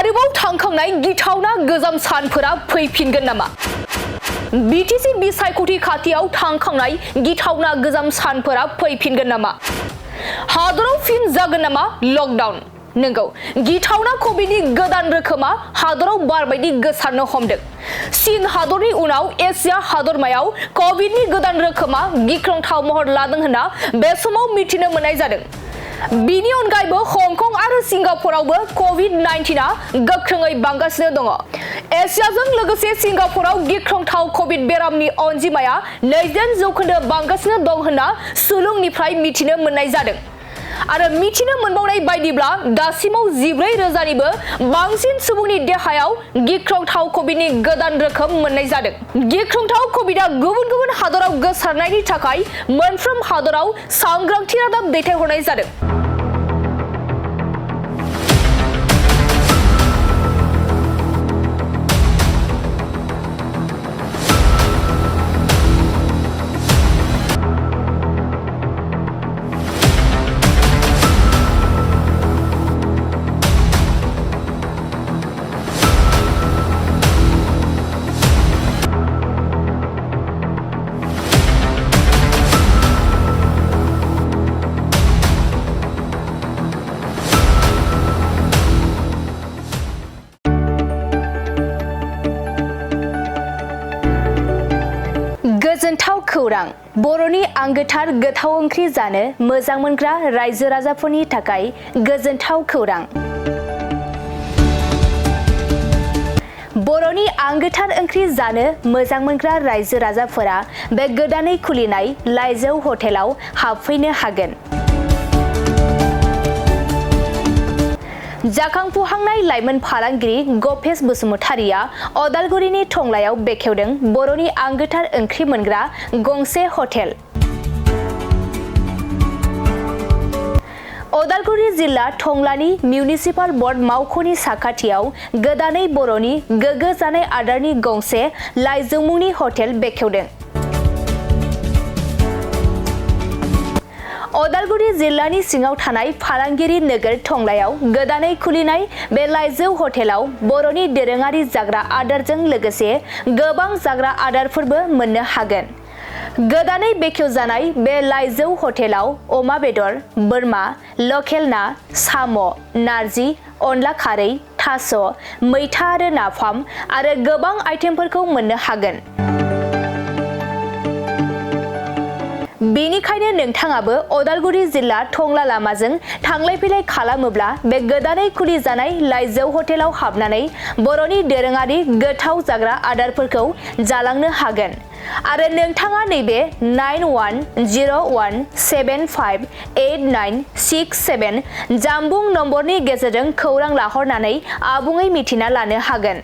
आरोबाव थांखांनाय गिथावना गोजाम सानफोरा फैफिनगोन नामा? बिटिसि बिसायख'थि खाथियाव थांखांनाय गिथावना गोजाम सानफोरा फैफिनगोन नामा? हादराव फिन जागोन नामा लकडाउन? नंगौ, गिथावना कभिडनि गोदान रोखोमा हादराव बारबायदि गोसारनो हमदों। चीन हादरनि उनाव एसिया हादरमायाव कभिडनि गोदान रोखोमा गिख्रंथाव महर लादों होनना बे समाव मिथिनो मोननाय जादों। बिनि अनगायैबो हंकं आरो सिंगापुरावबो कभिड-19आ गोख्रोङै बांगासिनो दङ। एसियाजों लोगोसे सिंगापुराव गिख्रंथाव कभिड बेरामनि अनजिमाया 20% बांगासिनो दं होनना सुलुंनिफ्राय मिथिनो मोननाय जादों। आरो मिथिनो मोनबावनाय बायदिब्ला दासिमाव 14,000निबो बांसिन सुबुंनि देहायाव गिख्रंथाव कभिडनि गोदान रोखोम मोननाय जादों। गिख्रंथाव कभिडआ गुबुन गुबुन हादराव गोसारनायनि थाखाय मोनफ्रोम हादराव सांग्रांथि रादाब दैथायहरनाय जादों। गोजोनथाव खौरां, बर'नि आंगोथार गोथाव ओंख्रि जानो मोजां मोनग्रा रायजो राजाफोरनि थाखाय गोजोनथाव खौरां। बर'नि आंगोथार ओंख्रि जानो मोजां मोनग्रा रायजो राजाफोरा बे गोदानै खुलिनाय लाइजौ हटेलाव हाबफैनो हागोन। जाखांफुहांनाय लाइमोन फालांगिरि गपेश बसुमतारिया अदालगुरिनि टंलायाव बेखेवदों बर'नि आंगोथार ओंख्रि मोनग्रा गंसे हटेल। अदालगुरि जिल्ला टंलानि मिउनिसिपाल बर्ड मावख'नि साखाथियाव गोदानै बर'नि गोग्गो जानाय आदारनि गंसे लाइजौ मुंनि हटेल बेखेवदों। अदालगुरि जिल्लानि सिङाव थानाय फालांगिरि नोगोर टंलायाव गोदानै खुलिनाय बे लाइजौ हटेलाव बर'नि दोरोङारि जाग्रा आदारजों लोगोसे गोबां जाग्रा आदारफोरबो मोननो हागोन। गोदानै बेखेवजानाय बे लाइजौ हटेलाव अमा बेदर, बोरमा, लकेल ना, साम', नारजि, अनला खारै, थास', मैथा आरो नाफाम आरो गोबां आइटेमफोरखौ मोननो हागोन। बेनिखायनो नोंथाङाबो अदालगुरि जिल्ला टंला लामाजों थांलाय फैलाय खालामोब्ला बे गोदानै खुलिजानाय लाइजौ हटेलाव हाबनानै बर'नि दोरोङारि गोथाव जाग्रा आदारफोरखौ जालांनो हागोन। आरो नोंथाङा नैबे 9101758967 जानबुं नम्बरनि गेजेरजों खौरां लाहरनानै आबुङै मिथिना लानो हागोन।